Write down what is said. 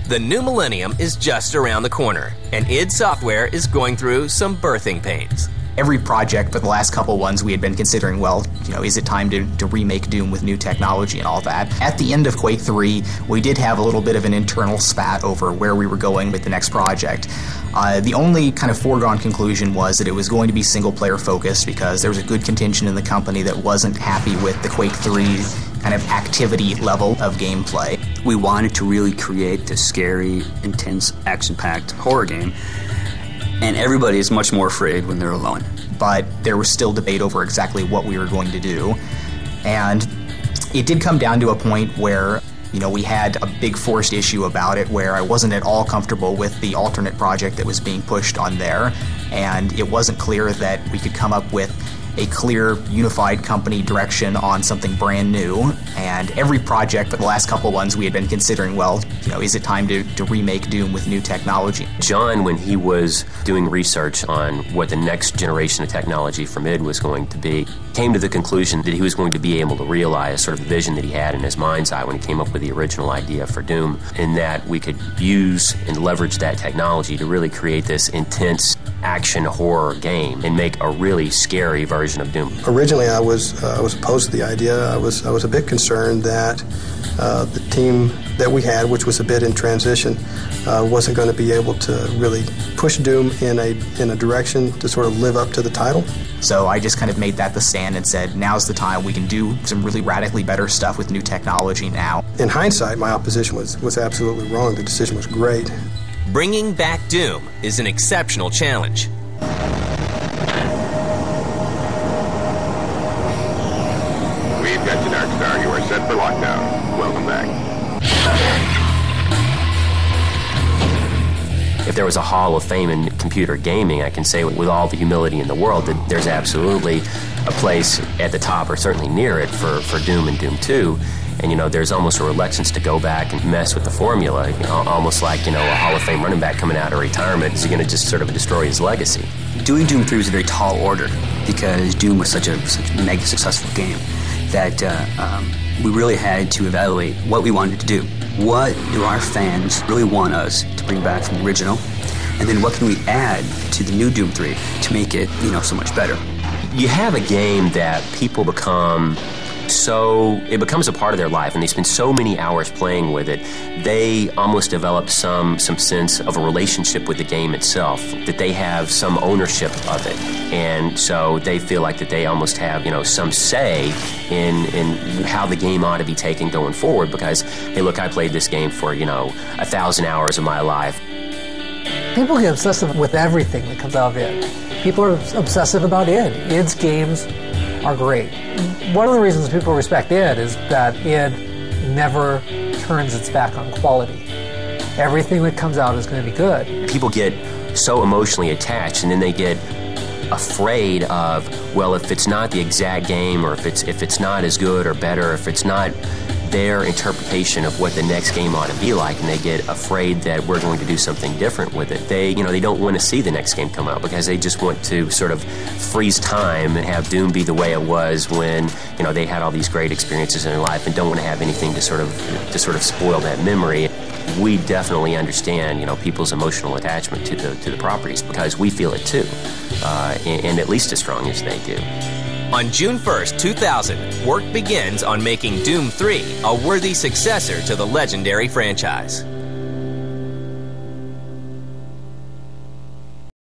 The new millennium is just around the corner, and id Software is going through some birthing pains. Every project, but the last couple ones we had been considering, well, is it time to remake Doom with new technology and all that? At the end of Quake 3, we did have a little bit of an internal spat over where we were going with the next project. The only kind of foregone conclusion was that it was going to be single-player focused because there was a good contingent in the company that wasn't happy with the Quake 3 kind of activity level of gameplay. We wanted to really create this scary, intense, action-packed horror game, and everybody is much more afraid when they're alone. But there was still debate over exactly what we were going to do, and it did come down to a point where we had a big forced issue about it where I wasn't at all comfortable with the alternate project that was being pushed on there, and it wasn't clear that we could come up with a clear, unified company direction on something brand new. And every project, but the last couple ones we had been considering, well, is it time to remake Doom with new technology? John, when he was doing research on what the next generation of technology from id was going to be, came to the conclusion that he was going to be able to realize sort of the vision that he had in his mind's eye when he came up with the original idea for Doom, in that we could use and leverage that technology to really create this intense action horror game and make a really scary version of Doom. Originally, I was opposed to the idea. I was a bit concerned that the team that we had, which was a bit in transition, wasn't going to be able to really push Doom in a direction to sort of live up to the title. So I just kind of made that the stand and said, now's the time. We can do some really radically better stuff with new technology now. In hindsight, my opposition was absolutely wrong. The decision was great. Bringing back Doom is an exceptional challenge. We've got you, Dark Star. You are set for lockdown. Welcome back. If there was a hall of fame in computer gaming, I can say with all the humility in the world that there's absolutely a place at the top, or certainly near it, for Doom and Doom 2. And, there's almost a reluctance to go back and mess with the formula, almost like, a Hall of Fame running back coming out of retirement. Is he going to just sort of destroy his legacy? Doing Doom 3 was a very tall order because Doom was such a mega successful game that we really had to evaluate what we wanted to do. What do our fans really want us to bring back from the original? And then what can we add to the new Doom 3 to make it, so much better? You have a game that people it becomes a part of their life, and they spend so many hours playing with it, they almost develop some sense of a relationship with the game itself, that they have some ownership of it. And so they feel like that they almost have, some say in how the game ought to be taken going forward because, hey, look, I played this game for, 1,000 hours of my life. People get obsessive with everything that comes out of id. People are obsessive about id. Id's games are great. One of the reasons people respect id is that id never turns its back on quality. Everything that comes out is going to be good. People get so emotionally attached, and then they get afraid of, well, if it's not the exact game, or if it's not as good or better, if it's not their interpretation of what the next game ought to be like, and they get afraid that we're going to do something different with it. They don't want to see the next game come out because they just want to sort of freeze time and have Doom be the way it was when, they had all these great experiences in their life and don't want to have anything to sort of spoil that memory. We definitely understand, people's emotional attachment to the properties because we feel it too, and at least as strong as they do. On June 1st, 2000, work begins on making Doom 3 a worthy successor to the legendary franchise.